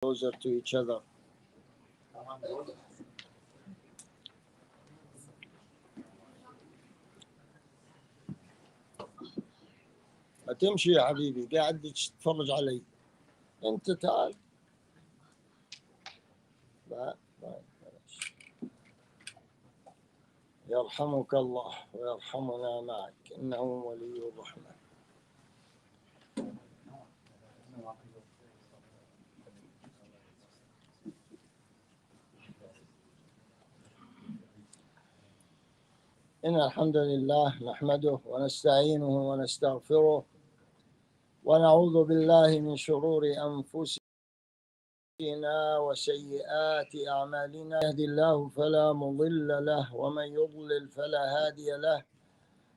closer to each other. ما تمشي يا حبيبي، قاعد تتفرج علي. انت تعال. لا بلاش. يرحمك الله ويرحمنا معك، انه ولي الرحمه. إن الحمد لله نحمده ونستعينه ونستغفره ونعوذ بالله من شرور أنفسنا وسيئات أعمالنا. يهدي الله فلا مضل له ومن يضلل فلا هادي له،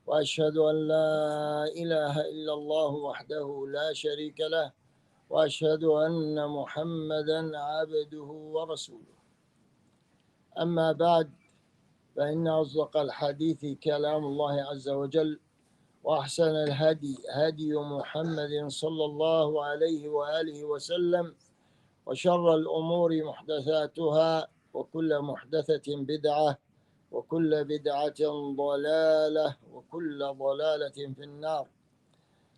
وأشهد أن لا إله إلا الله وحده لا شريك له، وأشهد أن محمدا عبده ورسوله. أما بعد، فإن أصدق الحديث كلام الله عز وجل، وأحسن الهدي هدي محمد صلى الله عليه وآله وسلم، وشر الأمور محدثاتها، وكل محدثة بدعة، وكل بدعة ضلالة، وكل ضلالة في النار.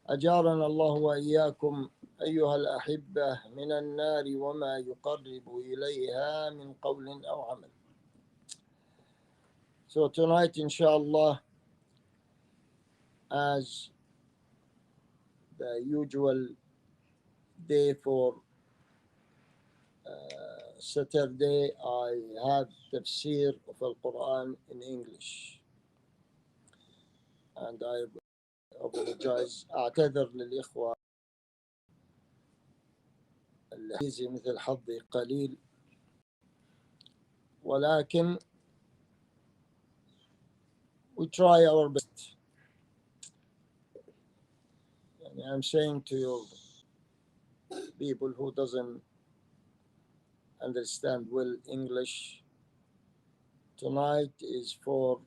أجارنا الله وإياكم أيها الأحبة من النار وما يقرب إليها من قول أو عمل. So tonight, inshallah, as the usual day for Saturday, I have tafsir of Al-Quran in English. And I apologize. أعتذر للإخوة الإنجليزي مثل حظي قليل، ولكن we try our best. And I'm saying to you, people who doesn't understand well English, tonight is for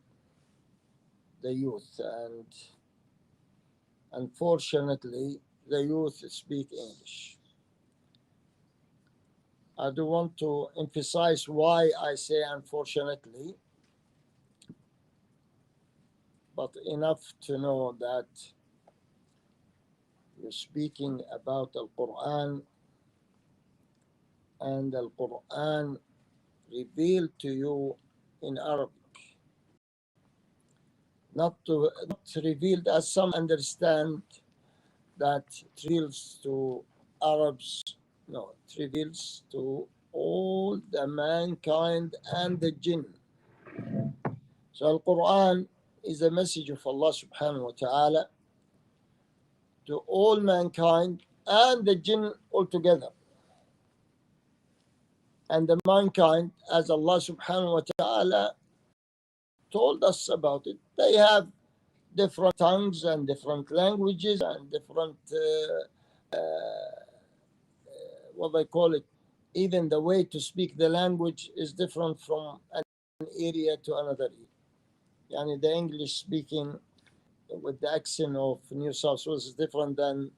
the youth, and unfortunately the youth speak English. I do want to emphasize why I say unfortunately, but enough to know that you're speaking about Al-Quran, and Al-Quran revealed to you in Arabic. Not revealed as some understand that it reveals to Arabs. No, it reveals to all the mankind and the jinn. So Al-Quran is a message of Allah subhanahu wa ta'ala to all mankind and the jinn altogether. And the mankind, as Allah subhanahu wa ta'ala told us about it, they have different tongues and different languages and different, what they call it, even the way to speak the language is different from an area to another area. Yani the English speaking with the accent of New South Wales is different than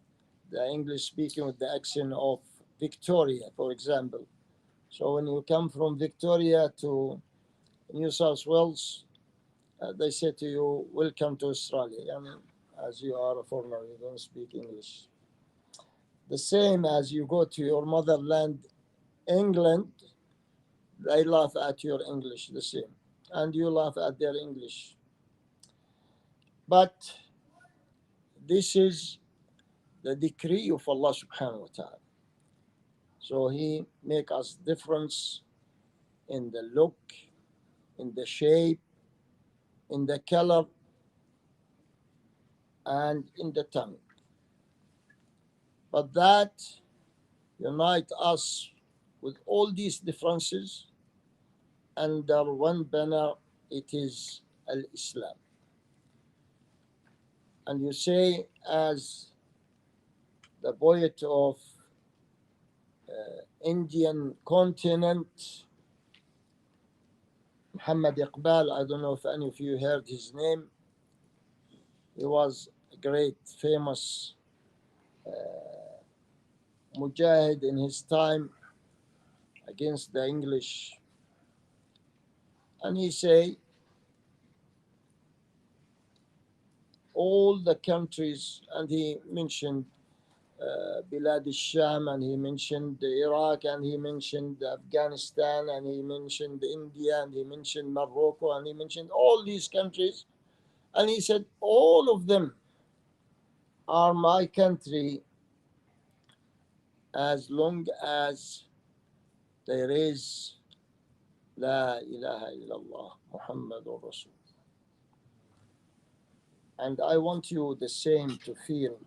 the English speaking with the accent of Victoria, for example. So when you come from Victoria to New South Wales, they say to you, welcome to Australia. I mean, as you are a foreigner, you don't speak English. The same as you go to your motherland, England, they laugh at your English the same, and you laugh at their English. But this is the decree of Allah subhanahu wa ta'ala. So He make us difference in the look, in the shape, in the color, and in the tongue. But that unite us with all these differences under one banner, it is Al-Islam. And you say, as the poet of Indian continent, Muhammad Iqbal, I don't know if any of you heard his name. He was a great, famous mujahid in his time, against the English. And he say all the countries, and he mentioned Bilad al-Sham, and he mentioned Iraq, and he mentioned Afghanistan, and he mentioned India, and he mentioned Morocco, and he mentioned all these countries. And he said, all of them are my country as long as there is La ilaha illallah Muhammadur Rasul. And I want you the same to feel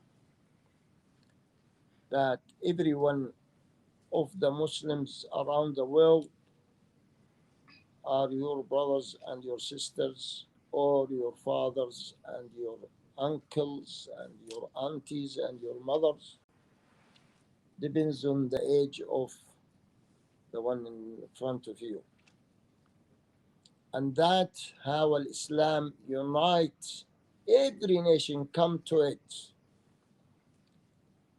that every one of the Muslims around the world are your brothers and your sisters, or your fathers and your uncles and your aunties and your mothers. Depends on the age of the one in front of you. And that's how Islam unites every nation, come to it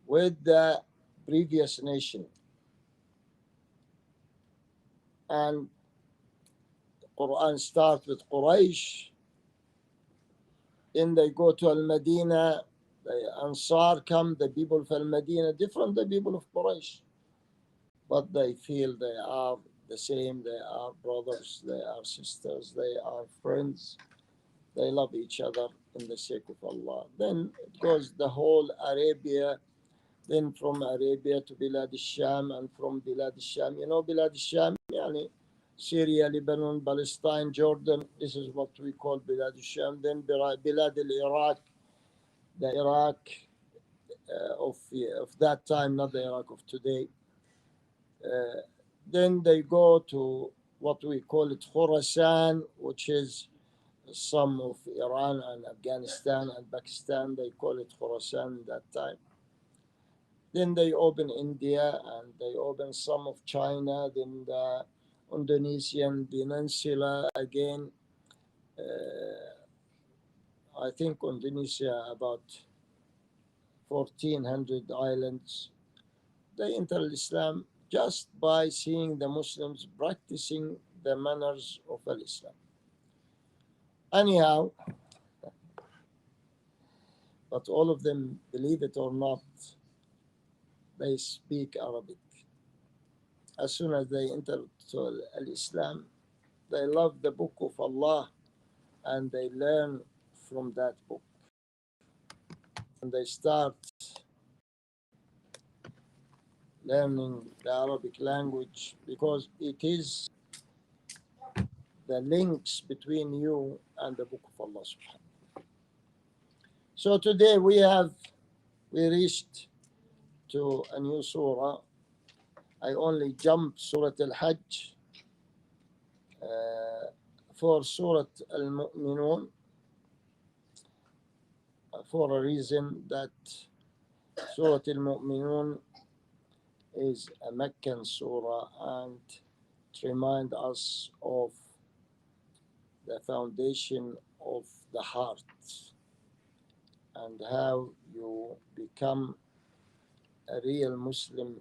with the previous nation. And Quran starts with Quraysh, then they go to Al-Madinah, the Ansar come, the people of Al-Madinah, different the people of Quraysh. But they feel they are the same, they are brothers, they are sisters, they are friends, they love each other in the sake of Allah. Then it goes the whole Arabia, then from Arabia to Bilad al-Sham, and from Bilad al-Sham, Bilad al-Sham, yani Syria, Lebanon, Palestine, Jordan, this is what we call Bilad al-Sham. Then Bilad al-Iraq, the Iraq of that time, not the Iraq of today. Then they go to what we call it Khorasan, which is some of Iran and Afghanistan and Pakistan. They call it Khorasan that time. Then they open India, and they open some of China, then the Indonesian peninsula again. I think Indonesia about 1400 islands. They enter Islam just by seeing the Muslims practicing the manners of Islam. Anyhow, but all of them, believe it or not, they speak Arabic. As soon as they enter to Islam, they love the book of Allah, and they learn from that book. And they start learning the Arabic language because it is the links between you and the book of Allah subhanahu. So today we reached to a new surah. I only jumped Surah Al-Hajj for Surah Al-Mu'minun for a reason that Surah Al-Mu'minun is a Meccan surah, and it reminds us of the foundation of the heart and how you become a real Muslim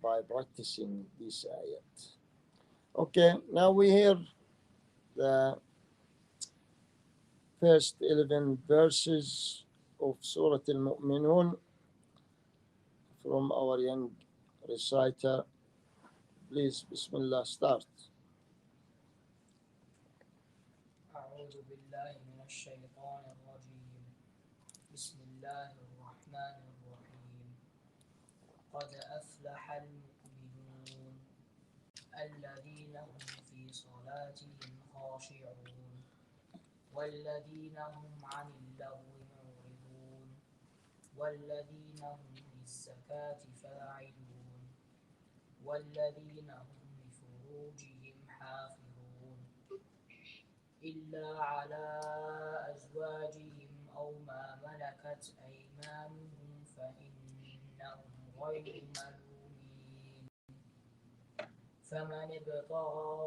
by practicing this ayat. Okay, now we hear the first 11 verses of Surah Al-Mu'minun from our young reciter. Please, Bismillah, start. أعوذ بالله من الشيطان الرجيم بسم الله الرحمن الرحيم قد أفلح المؤمنون الذين هم في صلاتهم خاشعون والذين هم عن اللغو معرضون والذين هم للزكاة فاعلون والذين هم لفروجهم حافظون إلا على أزواجهم أو ما ملكت أيمانهم فإنهم غير ملومين فمن ابتغى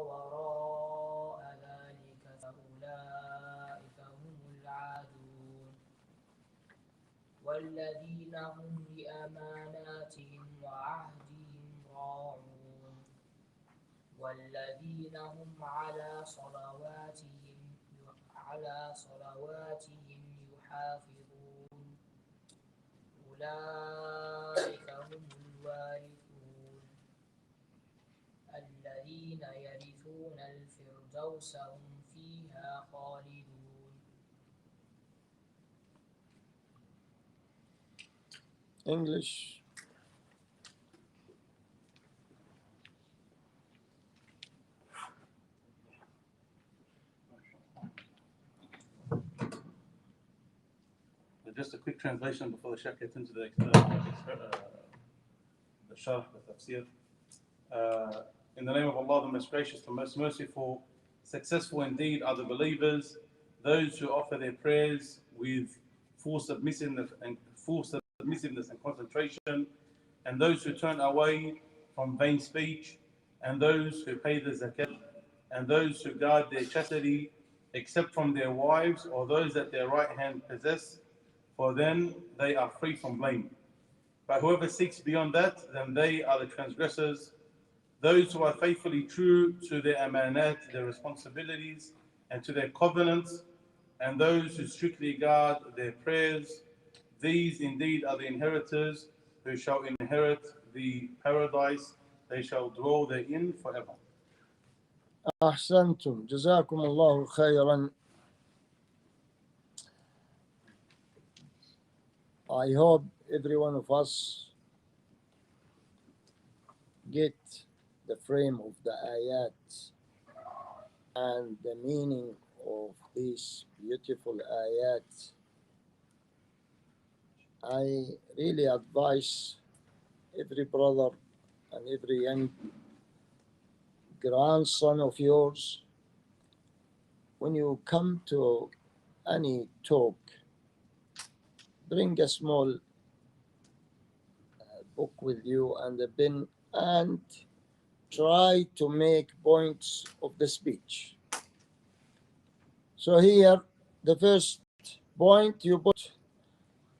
وراء ذلك فأولئك هم العادون والذين هم لأماناتهم صلواتهم وعهدهم راعون والذين هم على صلواتهم يحافظون أولئك هم الوارثون الذين يرثون الفردوس هم فيها خالدون. English. Just a quick translation before the Sheikh gets into the Sharh, the Tafsir. In the name of Allah, the most gracious, the most merciful, successful indeed are the believers, those who offer their prayers with full submissiveness and concentration, and those who turn away from vain speech, and those who pay the zakat, and those who guard their chastity, except from their wives or those that their right hand possess, for then they are free from blame. But whoever seeks beyond that, then they are the transgressors. Those who are faithfully true to their amanat, their responsibilities, and to their covenants, and those who strictly guard their prayers, these indeed are the inheritors who shall inherit the paradise. They shall dwell therein forever. أحسنتم جزاكم الله خيرا. I hope every one of us get the frame of the ayat and the meaning of these beautiful ayat. I really advise every brother and every young grandson of yours, when you come to any talk, bring a small book with you and a pen and try to make points of the speech. So here, the first point you put,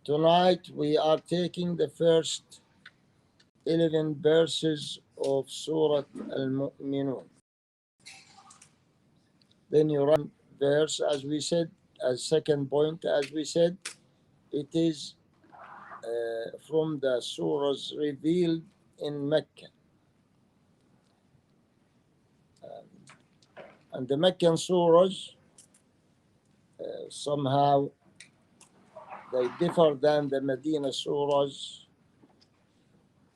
tonight we are taking the first 11 verses of Surah Al-Mu'minun. Then you run verse, as we said, as second point, as we said, it is from the surahs revealed in Mecca. And the Meccan surahs somehow they differ than the Medina surahs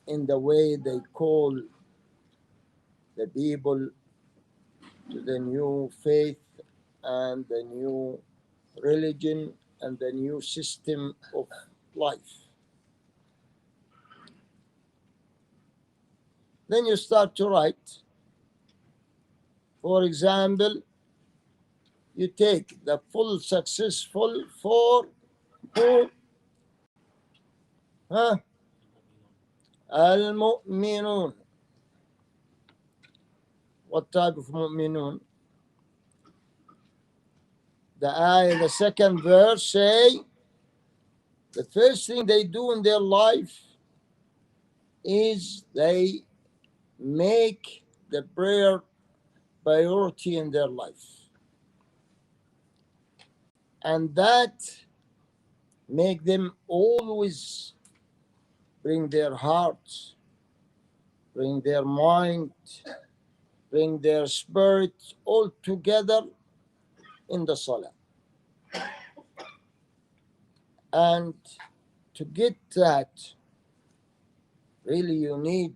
in the way they call the people to the new faith and the new religion and the new system of life. Then you start to write. For example, you take the full successful for who? Huh? Al-Mu'minun. What type of Mu'minun? The second verse say, the first thing they do in their life is they make the prayer priority in their life. And that make them always bring their heart, bring their mind, bring their spirit all together in the salah. And to get that, really you need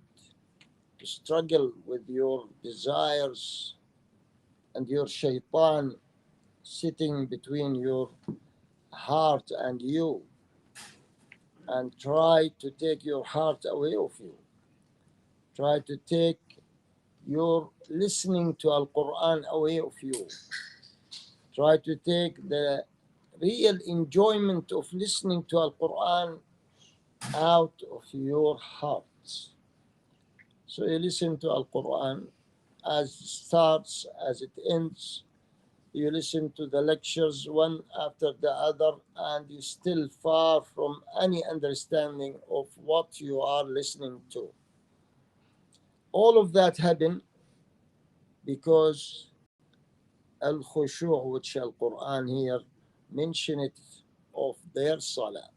to struggle with your desires and your shaitan sitting between your heart and you, and try to take your heart away of you. Try to take your listening to Al-Quran away of you. Try to take the real enjoyment of listening to Al-Quran out of your heart. So you listen to Al-Quran as it starts, as it ends, You listen to the lectures one after the other, and you're still far from any understanding of what you are listening to. All of that happened because al-khushu', which al-Quran here mention it of their salah.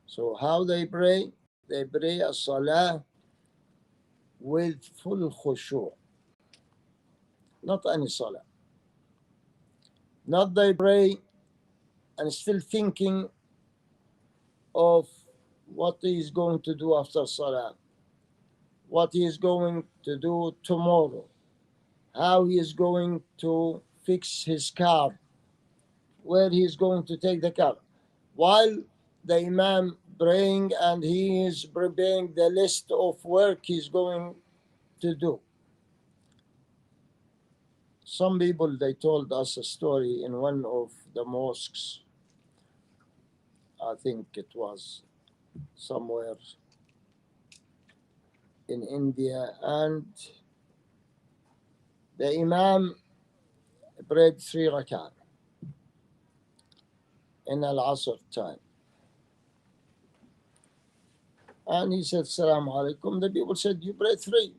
So how they pray? They pray a salah with full khushu', not any salah. Not they pray and still thinking of what he is going to do after salah, what he is going to do tomorrow, how he is going to fix his car, where he is going to take the car. While the Imam praying and he is preparing the list of work he's going to do. Some people, they told us a story in one of the mosques. I think it was somewhere in India, and the Imam prayed 3 rak'ah in Al-Asr time. And he said, Assalamu alaikum. The people said, you prayed 3.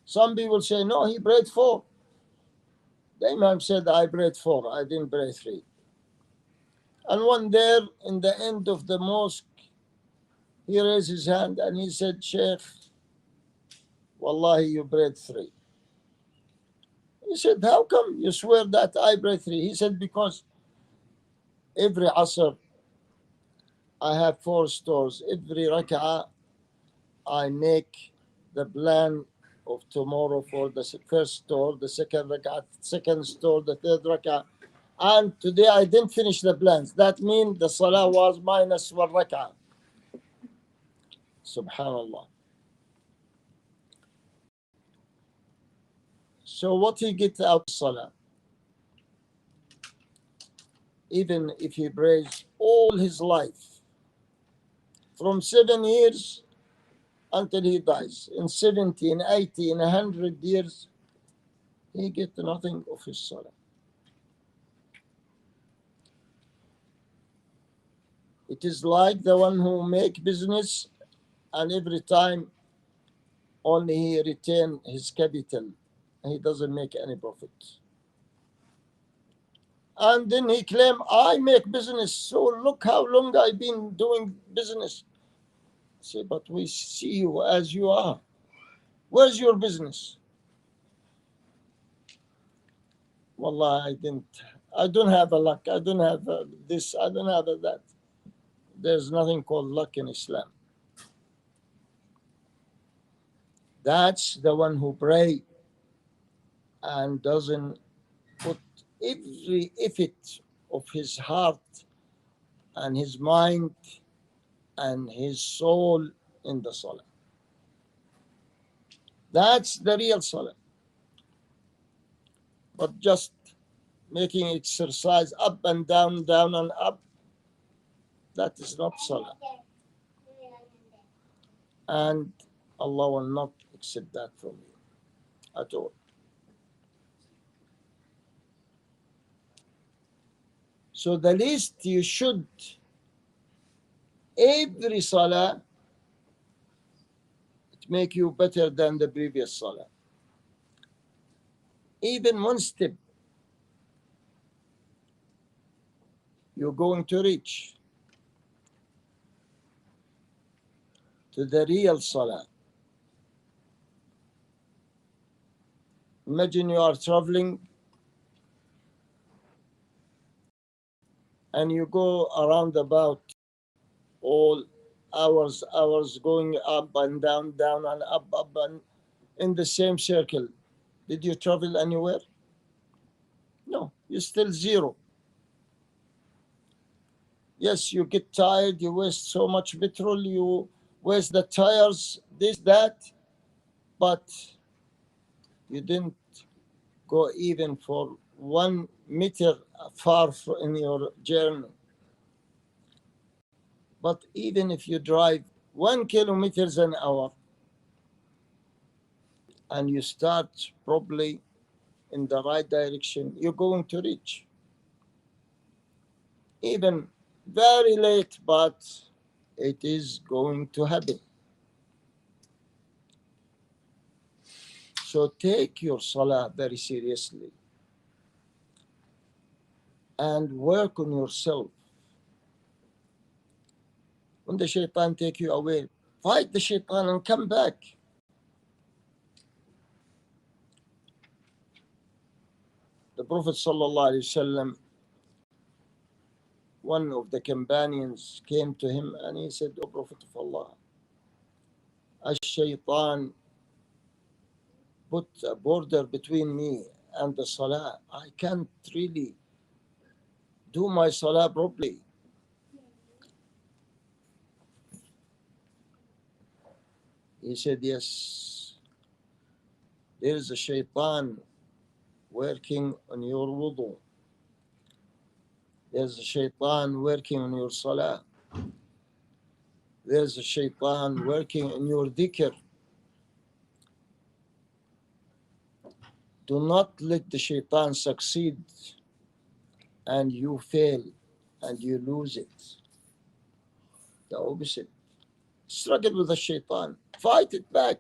Some people say, no, he prayed 4. The Imam said, I prayed 4. I didn't pray 3. And one there in the end of the mosque, he raised his hand and he said, Sheikh, Wallahi, you prayed 3. He said, how come you swear that I prayed 3? He said, because every Asr, I have 4 stores. Every rak'ah, I make the plan of tomorrow for the first store, the second rak'ah, second store, the third rak'ah. And today I didn't finish the plans. That means the salah was minus 1 rak'ah. Subhanallah. So what he gets out of salah, even if he prays all his life, from 7 years until he dies, in 70, in 80, in 100 years, he gets nothing of his salah. It is like the one who make business and every time only he retain his capital and he doesn't make any profit. And then he claim, I make business, so look how long I've been doing business. I say, but we see you as you are. Where's your business? Wallah, I don't have a luck. I don't have this. I don't have that. There's nothing called luck in Islam. That's the one who pray and doesn't put every effort of his heart and his mind and his soul in the salah. That's the real salah. But just making exercise up and down, down and up, that is not salah. And Allah will not accept that from you at all. So the least you should, every salah, it make you better than the previous salah. Even one step, you're going to reach to the real salah. Imagine you are traveling and you go around about all hours going up and down, down and up and in the same circle. Did you travel anywhere? No, you're still 0. Yes, you get tired, you waste so much petrol, you waste the tires, this, that, but you didn't go even for 1 meter far in your journey. But even if you drive 1 kilometer an hour and you start probably in the right direction, you're going to reach. Even very late, but it is going to happen. So take your salah very seriously and work on yourself. When the shaitan take you away, fight the shaitan and come back. The Prophet ﷺ, one of the companions came to him and he said, O Prophet of Allah, Ash-shaytan put a border between me and the salah. I can't really do my salah properly. He said, yes, there is a shaitan working on your wudu. There's a shaitan working on your salah. There's a shaitan working on your dhikr. Do not let the shaitan succeed and you fail and you lose it. The opposite. Struggle with the shaitan. Fight it back.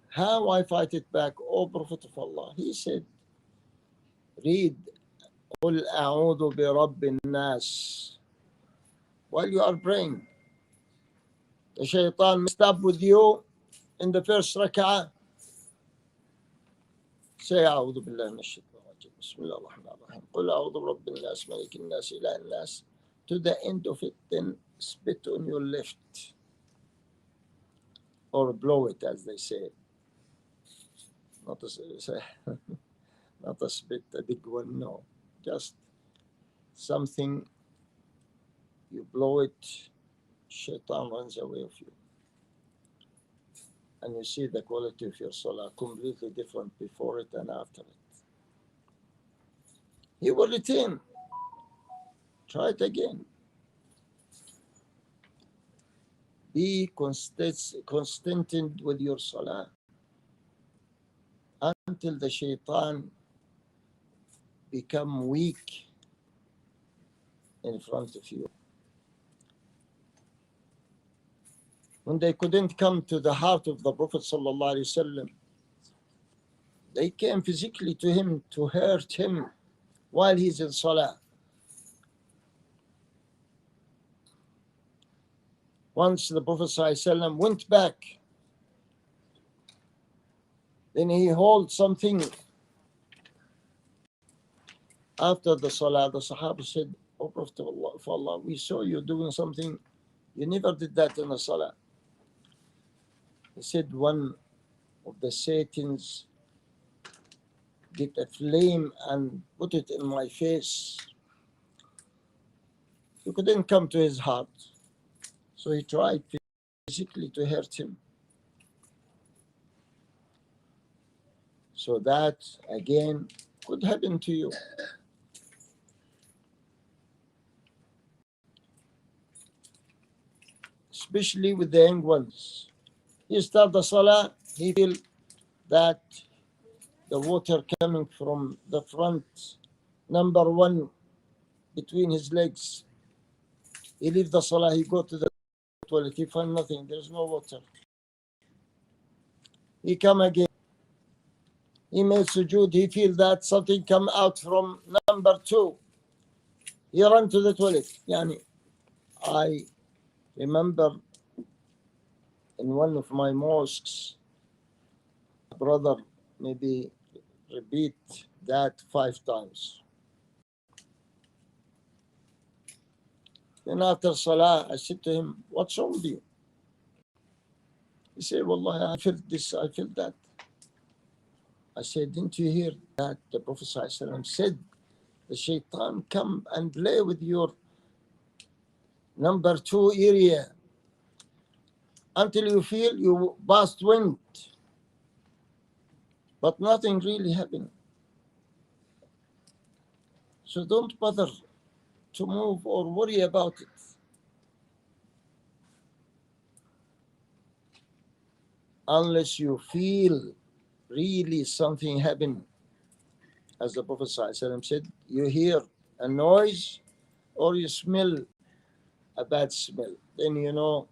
How I fight it back, O Prophet of Allah? He said, read قُلْ أَعُوذُ بِرَبِّ النَّاسِ while you are praying. The shaitan messed up with you in the first rak'ah. Say أعوذ بالله من الشيطان الرجيم بسم الله الرحمن الرحيم قُلْ أعوذ برب الناس ملك الناس إله الناس to the end of it, then spit on your left or blow it, as they say. Not a, not a spit, a big one, no. Just something, you blow it, shaitan runs away of you. And you see the quality of your salah completely different before it and after it. He will retain. Try it again. Be constant with your salah until the shaitan become weak in front of you. When they couldn't come to the heart of the Prophet ﷺ, they came physically to him to hurt him while he's in salah. Once the Prophet ﷺ went back, then he held something after the salah. The Sahaba said, O Prophet of Allah, we saw you doing something. You never did that in the salah. He said, one of the Satans get a flame and put it in my face. You couldn't come to his heart. So he tried physically to hurt him. So that, again, could happen to you. Especially with the young ones. He start the salah, he feel that the water coming from the front, number one, between his legs. He leave the salah, he go to the toilet, he find nothing, there's no water. He come again. He made sujood, he feel that something come out from number two. He run to the toilet. Yani, I remember in one of my mosques, a brother maybe repeat that 5 times. Then after salah, I said to him, what's wrong with you? He said, Wallah, I felt this, I felt that. I said, didn't you hear that the Prophet ﷺ said, the shaitan come and play with your number 2 area until you feel you past wind, but nothing really happened. So don't bother to move or worry about it. unless you feel really something happen. As the Prophet ﷺ said, you hear a noise or you smell a bad smell, then you know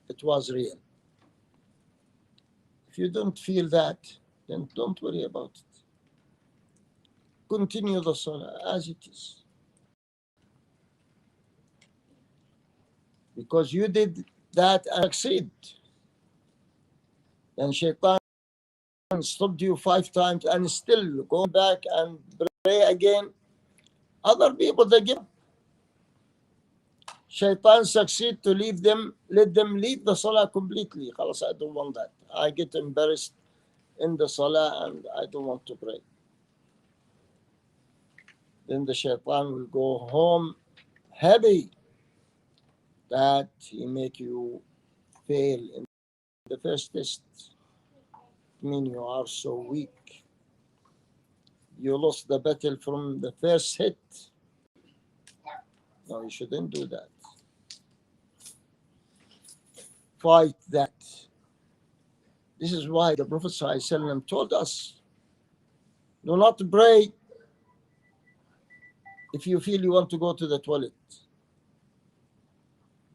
it was real. If you don't feel that, then don't worry about it. Continue the salah as it is. Because you did that and succeed. And shaitan stopped you 5 times and still go back and pray again. Other people, they give up. Shaitan succeed to leave them, let them leave the salah completely. Khalas, I don't want that. I get embarrassed in the salah and I don't want to pray. Then the shaitan will go home happy that he make you fail in the first test. I mean, you are so weak. You lost the battle from the first hit. No, you shouldn't do that. Fight that. This is why the Prophet ﷺ told us, do not pray if you feel you want to go to the toilet.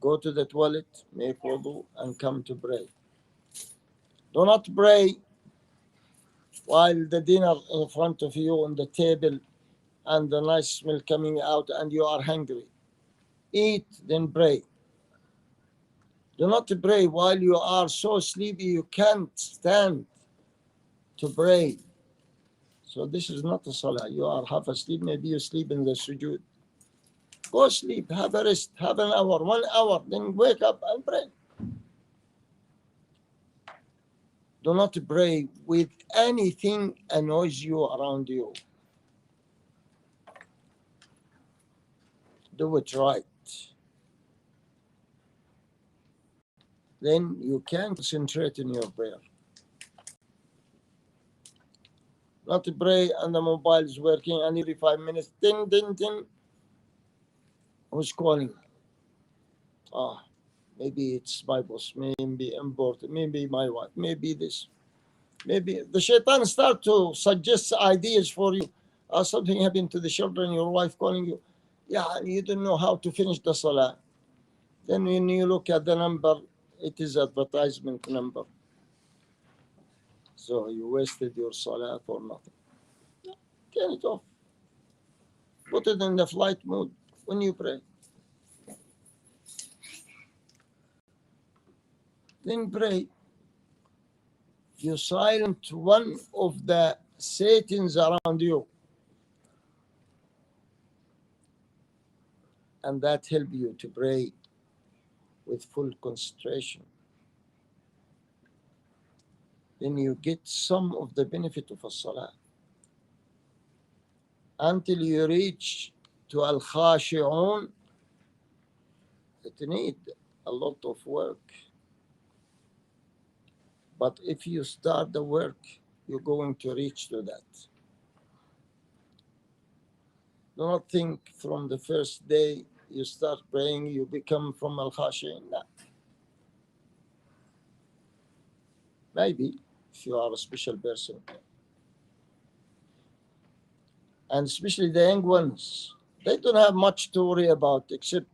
Go to the toilet, make wudu, and come to pray. Do not pray while the dinner in front of you on the table and the nice smell coming out and you are hungry. Eat, then pray. Do not pray while you are so sleepy you can't stand to pray. So this is not a salah. You are half asleep, maybe you sleep in the sujood. Go sleep, have a rest, have an hour, 1 hour, then wake up and pray. Do not pray with anything annoys you around you. Do it right. Then you can concentrate in your prayer. Not to pray and the mobile is working and every 5 minutes, ding, ding, ding. Who's calling? Ah, maybe it's my boss, maybe important, maybe my wife, maybe this. Maybe the shaitan start to suggest ideas for you. Something happened to the children, your wife calling you. Yeah, you don't know how to finish the salah. Then when you look at the number, it is advertisement number. So you wasted your salah for nothing. Turn it off. Put it in the flight mode when you pray. Then pray. You silent one of the Satans around you. And that help you to pray with full concentration. Then you get some of the benefit of a salah. Until you reach to al-khashi'un, it need a lot of work. But if you start the work, you're going to reach to that. Do not think from the first day you start praying, you become from al-khashi'in. No. Maybe if you are a special person. And especially the young ones, they don't have much to worry about except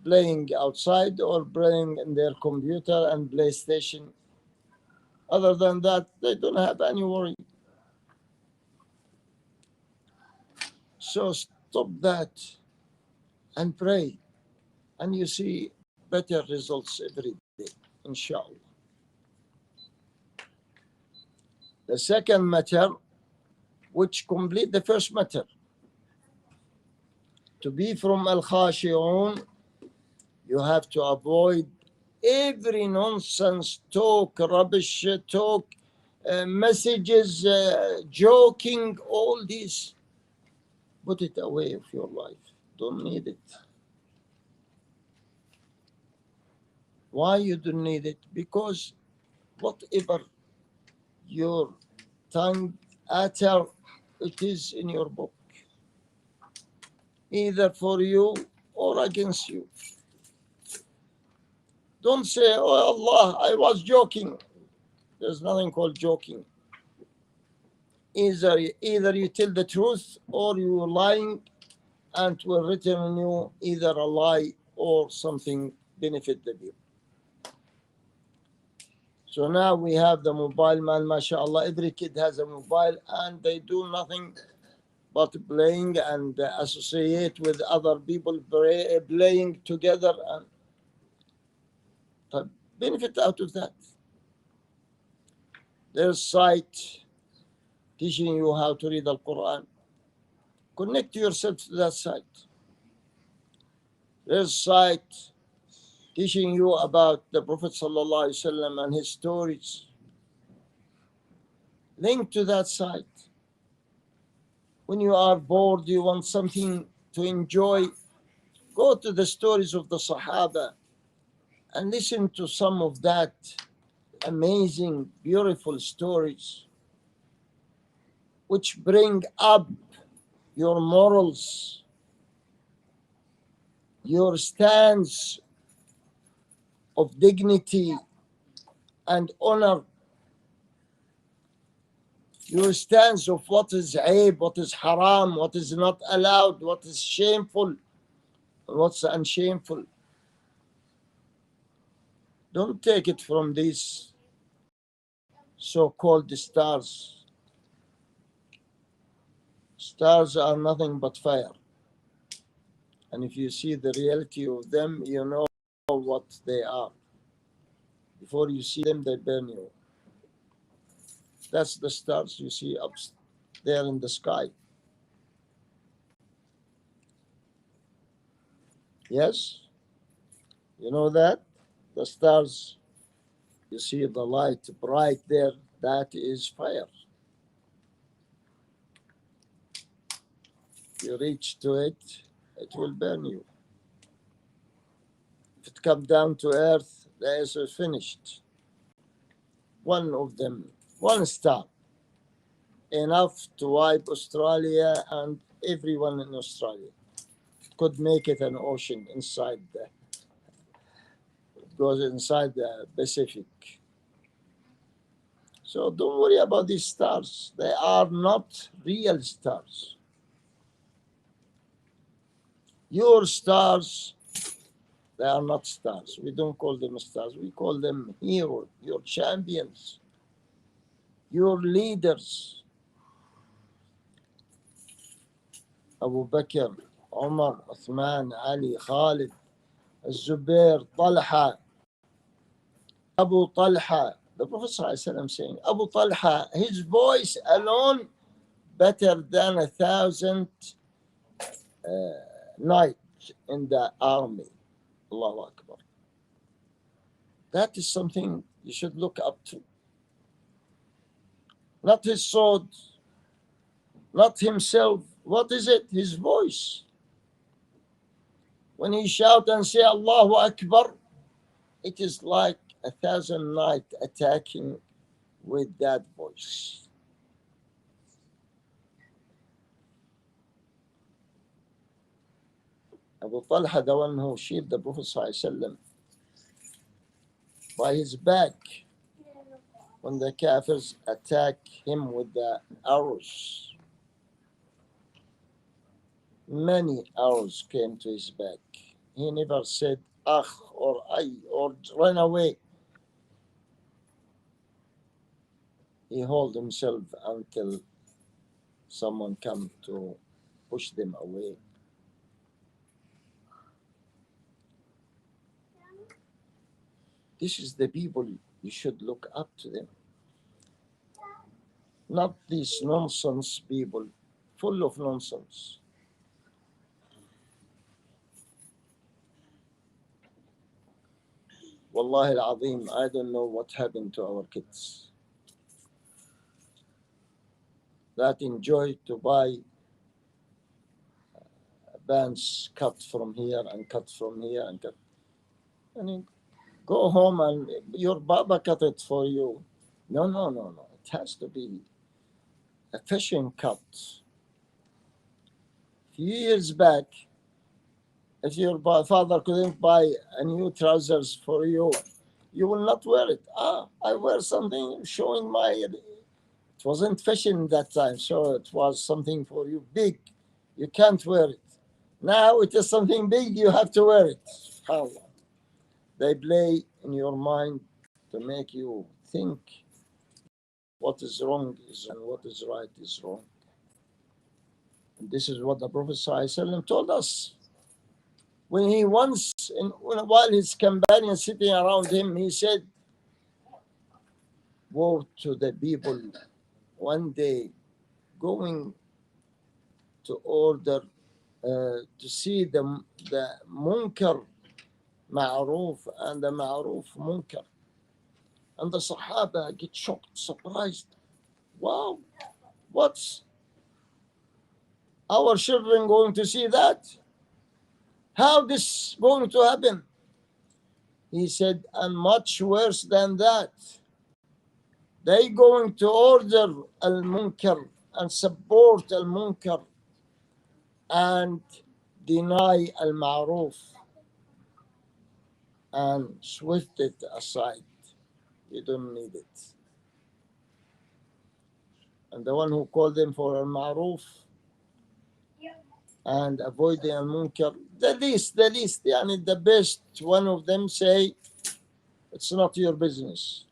playing outside or playing in their computer and PlayStation. Other than that, they don't have any worry. So stop that and pray, and you see better results every day, inshallah. The second matter, which complete the first matter, to be from al-khashi'un, you have to avoid every nonsense talk, rubbish talk, messages, joking, all this. Put it away of your life. Don't need it. Why you don't need it? Because whatever your tongue utter, it is in your book, either for you or against you. Don't say, oh Allah, I was joking. There's nothing called joking. Either you tell the truth or you're lying, and it will return you either a lie or something benefit the people. So now we have the mobile, man, mashallah. Every kid has a mobile and they do nothing but playing and associate with other people playing together and benefit out of that. There's site teaching you how to read the Quran. Connect yourself to that site. There's site teaching you about the Prophet ﷺ and his stories. Link to that site. When you are bored, you want something to enjoy, go to the stories of the Sahaba and listen to some of that amazing, beautiful stories which bring up your morals, your stance of dignity and honor, your stance of what is aib, what is haram, what is not allowed, what is shameful, what's unshameful. Don't take it from these so-called stars. Stars are nothing but fire. And if you see the reality of them, you know what they are. Before you see them, they burn you. That's the stars you see up there in the sky. Yes? You know that? The stars, you see the light bright there, that is fire. If you reach to it, it will burn you. If it comes down to earth, the earth is finished. One of them, one star, enough to wipe Australia and everyone in Australia. Could make it an ocean inside the, it goes inside the Pacific. So don't worry about these stars. They are not real stars. Your stars, they are not stars. We don't call them stars. We call them heroes, your champions, your leaders. Abu Bakr, Umar, Uthman, Ali, Khalid, Zubair, Talha, Abu Talha. The Prophet ﷺ saying, Abu Talha, his voice alone better than 1,000 knights in the army. Allahu Akbar. That is something you should look up to. Not his sword, not himself. What is it? His voice. When he shout and say Allahu Akbar, it is like 1,000 knights attacking with that voice. Abu Talha, the one who shielded the Prophet ﷺ by his back when the Kafirs attack him with the arrows. Many arrows came to his back. He never said Akh or ay or run away. He held himself until someone come to push them away. This is the people you should look up to them. Not these nonsense people, full of nonsense. Wallahi al-Azim, I don't know what happened to our kids that enjoy to buy bands cut from here and cut from here and cut. I mean, go home and your baba cut it for you. No. It has to be a fashion cut. A few years back, if your father couldn't buy a new trousers for you you will not wear it. I wear something showing my. It wasn't fashion that time, so it was something for you big. You can't wear it. Now it is something big, you have to wear it. SubhanAllah. They play in your mind to make you think what is wrong is and what is right is wrong. And this is what the Prophet ﷺ told us. When he once, while his companions sitting around him, he said, woe to the people one day going to order to see the munkar ma'ruf and the ma'ruf munkar. And the Sahaba get shocked, surprised. Wow, what's our children going to see that? How this going to happen? He said, and much worse than that. They going to order al-munkar and support al-munkar and deny al-ma'ruf and swift it aside. You don't need it. And the one who called them for al-ma'ruf and avoiding al-munkar, the least, yani the best one of them say, it's not your business.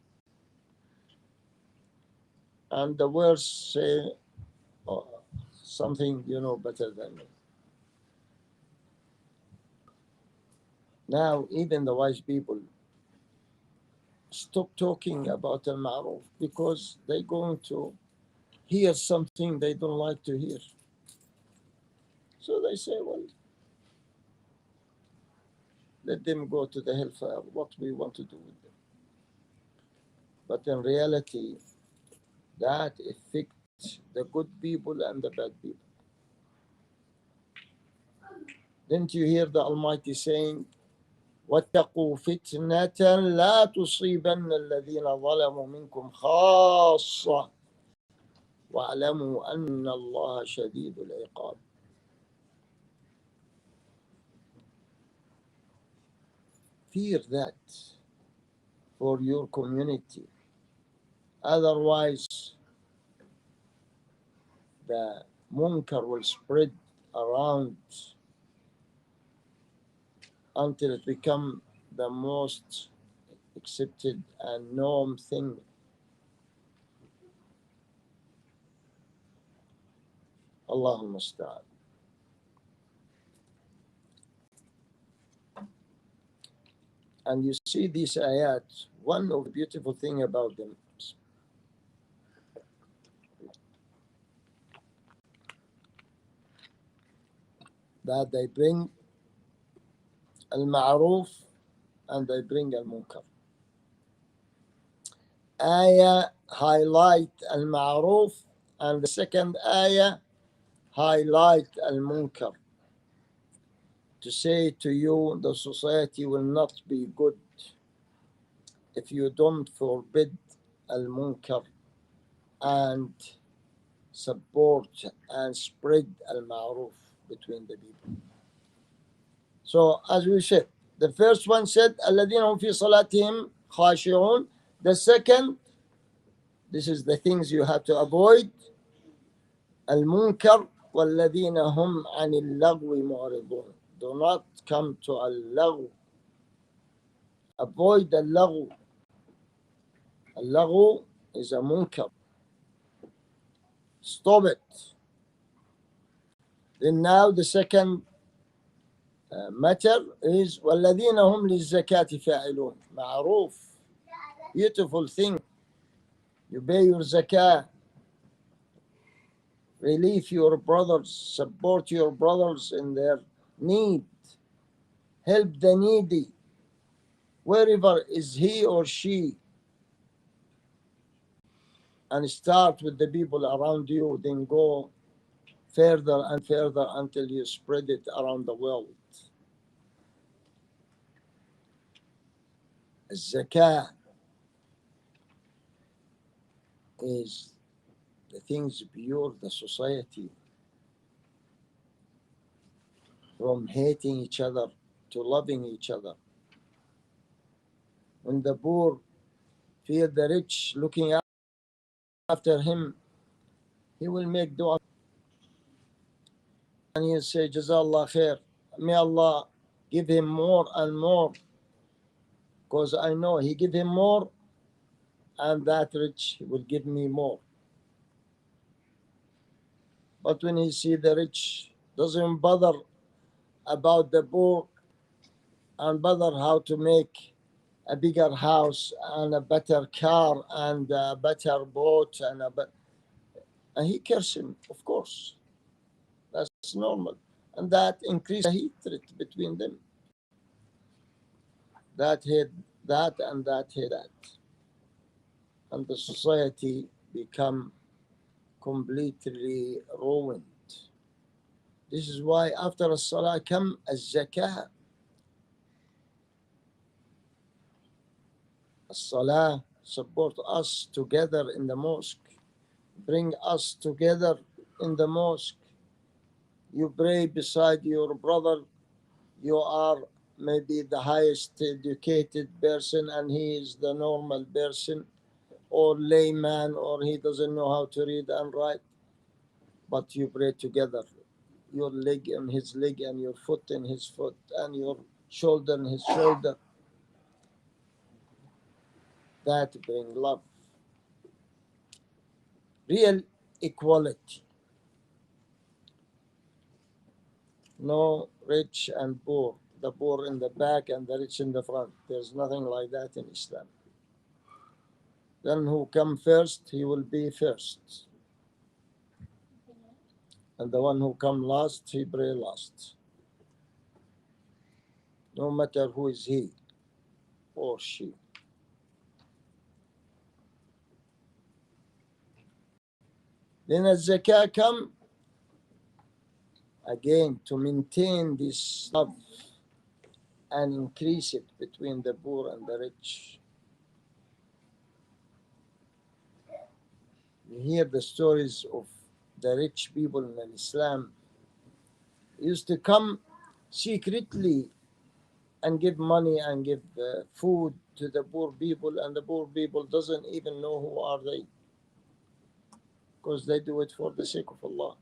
And the worst say, oh, something you know better than me. Now, even the wise people stop talking about al-ma'ruf because they're going to hear something they don't like to hear. So they say, well, let them go to the hellfire, what we want to do with them. But in reality, that affects the good people and the bad people. Didn't you hear the Almighty saying, واتقوا فتنة لا تصيبن الذين ظلموا منكم خاصة واعلموا أن الله شديد العقاب. Fear that for your community. Otherwise, the munkar will spread around until it become the most accepted and norm thing. Allahumma musta'an. And you see these ayat, one of the beautiful thing about them that they bring al-ma'ruf and they bring al-munkar. Ayah highlight al-ma'ruf and the second ayah highlight al-munkar. To say to you, the society will not be good if you don't forbid al-munkar and support and spread al-ma'ruf between the people. So as we said, the first one said, الَّذِينَ هُمْ فِي صَلَاتِهِمْ خَاشِعُونَ. The second, this is the things you have to avoid, al-munkar وَالَّذِينَ هُمْ عَنِ اللَّغْوِ مُعْرِضُونَ. Do not come to al-lagw. Avoid al-lagw. Al-lagw is a munkar. Stop it. Then now the second matter is وَالَّذِينَ هُمْ لِلزَّكَاةِ فَاعِلُونَ. Ma'ruf. Beautiful thing. You pay your zakah. Relieve your brothers. Support your brothers in their need. Help the needy. Wherever is he or she. And start with the people around you. Then go further and further until you spread it around the world. Zakah is the things pure the society from hating each other to loving each other. When the poor feel the rich looking after him, he will make dua and he'll say, Jazallah khair. May Allah give him more and more, because I know he give him more and that rich will give me more. But when he see the rich doesn't bother about the poor and bother how to make a bigger house and a better car and a better boat and he curse him, of course. That's normal. And that increases the hatred between them. That hate that and that hate that. And the society become completely ruined. This is why after as-salah come az-zakah. As-salah support us together in the mosque, bring us together in the mosque. You pray beside your brother, you are maybe the highest educated person and he is the normal person or layman or he doesn't know how to read and write, but you pray together. Your leg in his leg and your foot in his foot and your shoulder in his shoulder. That bring love. Real equality. No rich and poor. The poor in the back and the rich in the front. There's nothing like that in Islam. Then who come first, he will be first. And the one who come last, he pray last. No matter who is he or she. Then as zakah come, again to maintain this love and increase it between the poor and the rich. You hear the stories of the rich people in Islam used to come secretly and give money and give food to the poor people, and the poor people doesn't even know who are they, because they do it for the sake of Allah.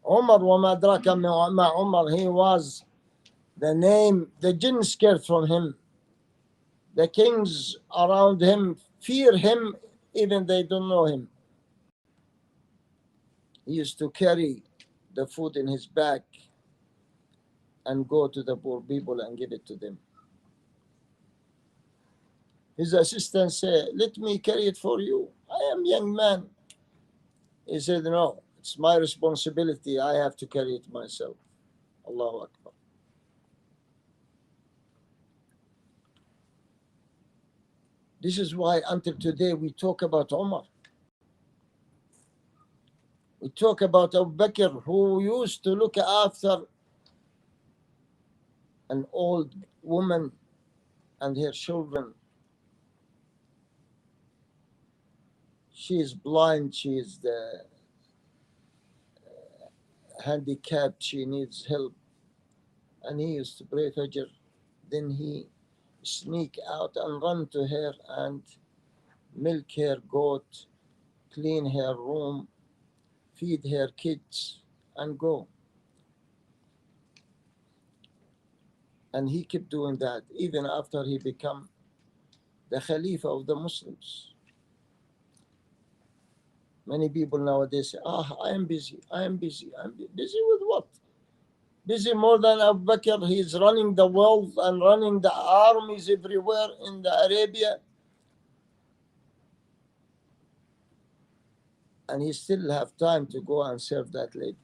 Umar, وما أدراك ما Umar, he was the name, the jinn scared from him. The kings around him fear him, even they don't know him. He used to carry the food in his back and go to the poor people and give it to them. His assistant said, let me carry it for you. I am a young man. He said, no, it's my responsibility. I have to carry it myself. Allahu Akbar. This is why until today we talk about Umar. We talk about Abu Bakr, who used to look after an old woman and her children. She is blind, she is handicapped, she needs help. And he used to pray Fajr. Then he sneak out and run to her and milk her goat, clean her room, feed her kids, and go. And he kept doing that even after he became the Khalifa of the Muslims. Many people nowadays say, I am busy, I am busy. Busy with what? Busy more than Abu Bakr. He's running the world and running the armies everywhere in the Arabia. And he still have time to go and serve that lady.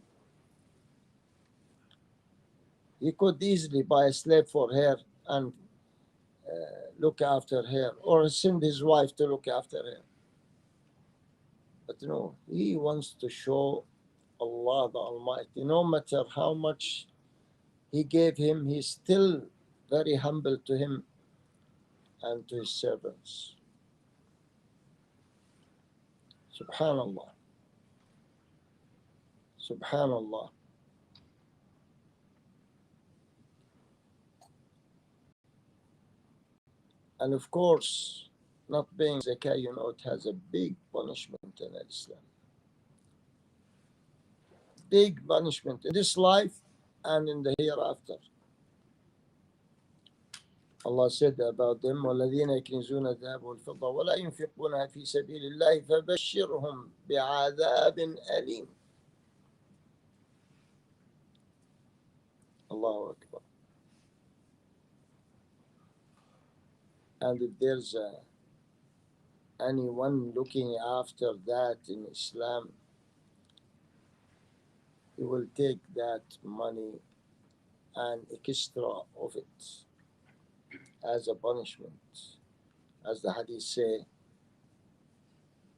He could easily buy a slave for her and look after her, or send his wife to look after her. But no, he wants to show Allah the Almighty. No matter how much he gave him, he's still very humble to him and to his servants. Subhanallah. Subhanallah. And of course, not paying zakah, you know, it has a big punishment in Islam. Big punishment in this life and in the hereafter. Allah said about them, وَالَّذِينَ يَكْنِزُونَ الذَّهَبَ وَالْفِضَّةَ وَلَا يُنْفِقُونَها فِي سَبِيلِ اللَّهِ فَبَشِّرْهُم بِعَذَابٍ أَلِيمٍ. Allahu Akbar. And if there's anyone looking after that in Islam, he will take that money and extra of it as a punishment. As the hadith say,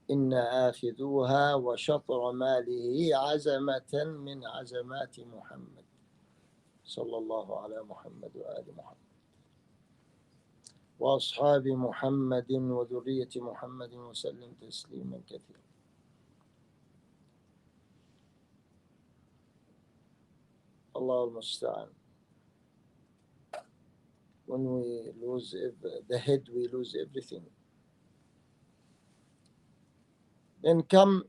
إن آخذوها وشطر ماله عزمة من عزمات محمد صلى الله على محمد وآل محمد وأصحاب محمد وذرية محمد وسلم تسليما كثيرا. Allah al-Musta'an. When we lose the head, we lose everything. Then come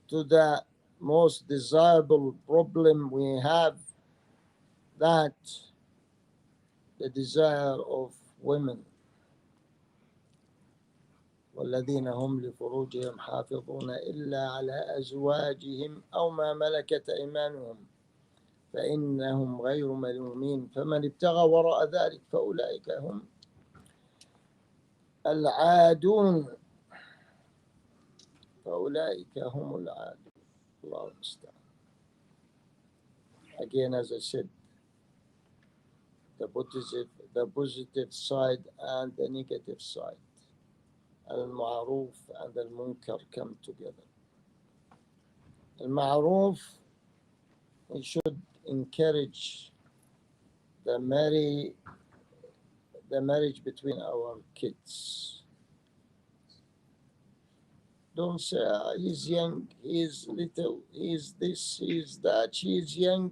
to the most desirable problem we have, that the desire of women. والذين هم لفروجهم حافظون إلا على أزواجهم أو ما ملكت أيمانهم فإنهم غير ملومين فمن ابتغى وراء ذلك فأولئك هم العادون. فأولئك هم العادون. الله المستعان. Again, as I said, the positive side and the negative side, al-ma'ruf and al-munkar come together. Al-ma'ruf, we should encourage the marriage between our kids. Don't say, he's young, he's little, he's this, he's that, she's young.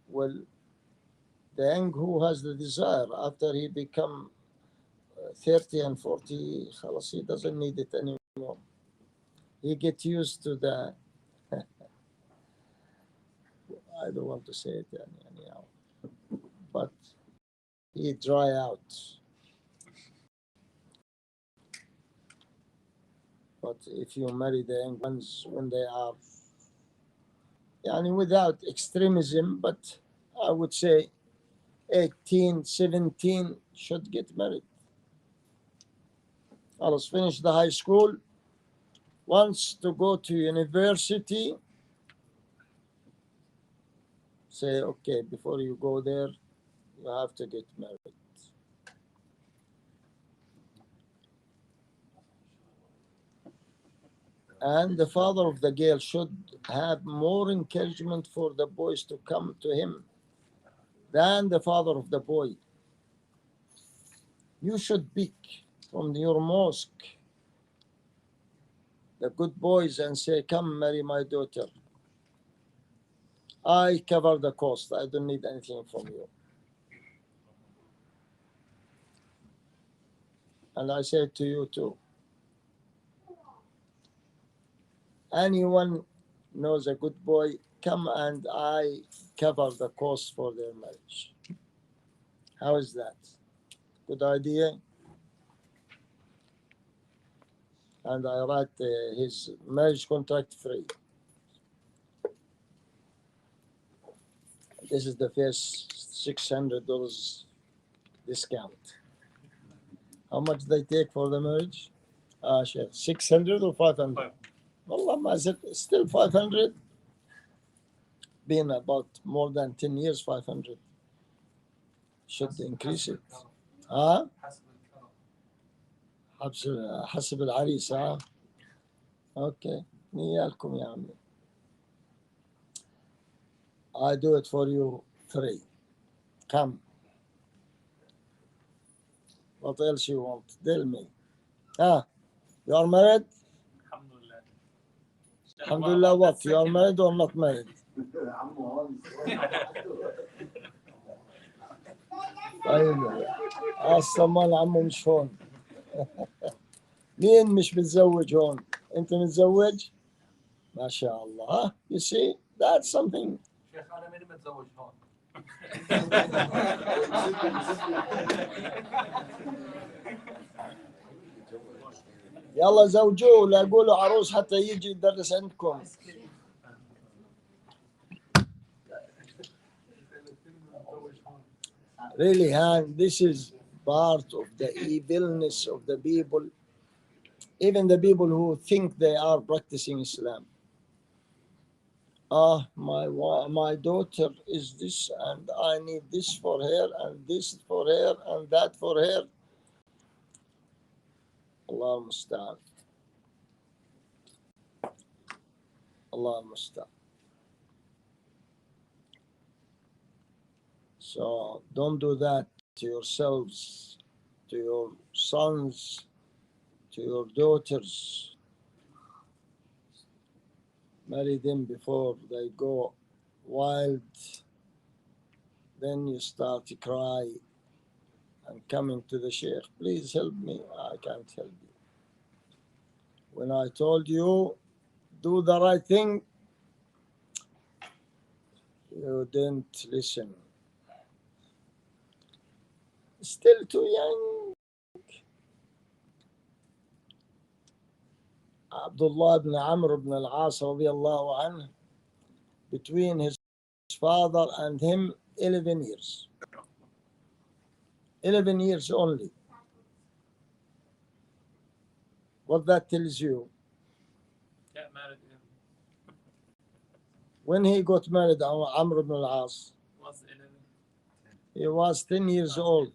Well, the young who has the desire, after he become 30 and 40, he doesn't need it anymore. He get used to the, I don't want to say it anyhow, but he dry out. But if you marry the young ones when they are, without extremism, but I would say 18, 17 should get married. Let's finish the high school. Wants to go to university, say, okay, before you go there, you have to get married. And the father of the girl should have more encouragement for the boys to come to him than the father of the boy. You should pick from your mosque the good boys and say, come marry my daughter. I cover the cost. I don't need anything from you. And I say to you too, anyone knows a good boy, come and I cover the cost for their marriage. How is that? Good idea? And I write his marriage contract free. This is the first $600 discount. How much they take for the marriage? Sure. 600 or 500? Allah, still 500. Been about more than 10 years, 500. Should increase it. حسب العريس. Okay. نيالكم يا عمي. I do it for you free. Come. What else you want? Tell me. You are married? Alhamdulillah. Alhamdulillah what? You are married or not married? طيب اصلا مال عمو مش هون. مين مش متزوج هون؟ انت متزوج؟ ما شاء الله. ها you see that's something. شيخ انا ماني متزوج هون. يلا زوجوه لا قولوا عروس حتى يجي يدرس عندكم. Really, Han, this is part of the evilness of the people, even the people who think they are practicing Islam. My daughter is this, and I need this for her, and this for her, and that for her. Allah al-Musta'an. Allah al-Musta'an. So don't do that to yourselves, to your sons, to your daughters. Marry them before they go wild. Then you start to cry and coming to the Sheikh, please help me. I can't help you. When I told you, do the right thing, you didn't listen. Still too young. Abdullah ibn Amr ibn al-As radiallahu anhu, between his father and him, 11 years. 11 years only. What that tells you? Get married When he got married, Amr ibn al-As, was 11. he was 10 years old.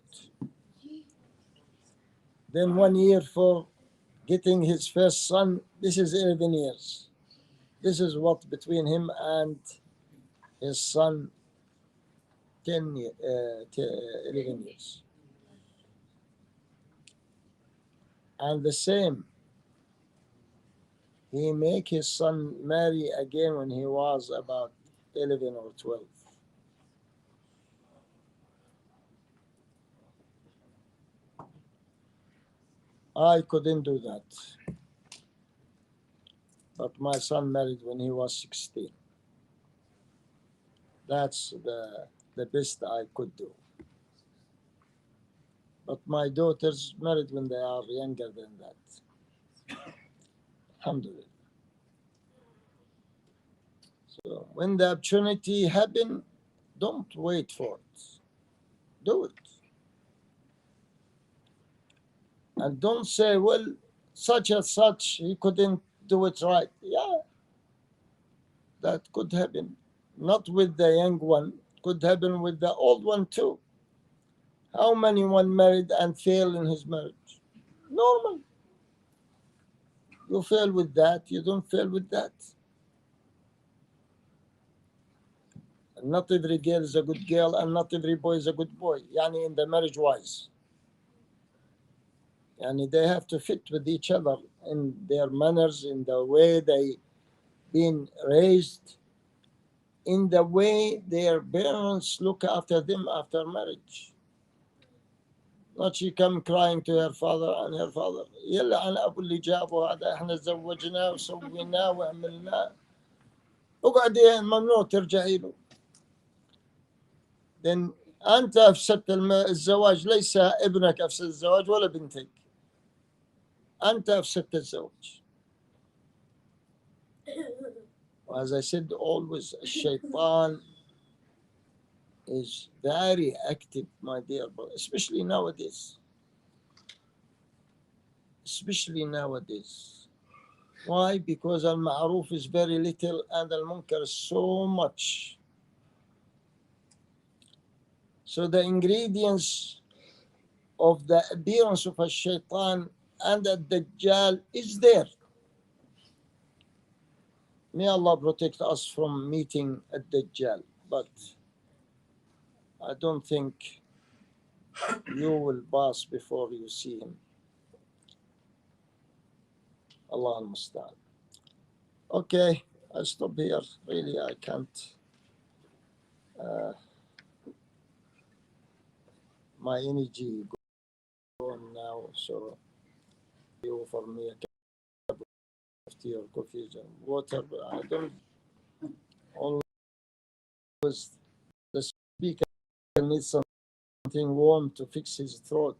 Then 1 year for getting his first son. This is 11 years. This is what between him and his son, 11 years. And the same, he make his son marry again when he was about 11 or 12. I couldn't do that. But my son married when he was 16. That's the best I could do. But my daughters married when they are younger than that. Alhamdulillah. So when the opportunity happen, don't wait for it. Do it. And don't say, well, such and such, he couldn't do it right. Yeah, that could happen. Not with the young one, could happen with the old one too. How many one married and fail in his marriage? Normal. You fail with that, you don't fail with that. And not every girl is a good girl and not every boy is a good boy. Yani in the marriage wise. Yani they have to fit with each other in their manners, in the way they been raised, in the way their parents look after them after marriage. Not she come crying to her father and her father, يلا أنا أبو اللي جابه هذا إحنا زوجناه وسويناه وعملناه. اقعدي ممنوع ترجعي له. Then أنت أفسدت الزواج، ليس ابنك أفسد الزواج ولا بنتك. أنت أفسدت الزواج. As I said, always Shaitan is very active, my dear brother, especially nowadays. Especially nowadays. Why? Because al-ma'ruf is very little and al-munkar is so much. So the ingredients of the appearance of a shaitan and a dajjal is there. May Allah protect us from meeting a dajjal, but I don't think you will pass before you see him. Allah al-Musta'an. Okay, I'll stop here. Really, I can't. my energy gone now. So you offer me a cup of tea or coffee and water. But I don't always. The speaker needs something warm to fix his throat.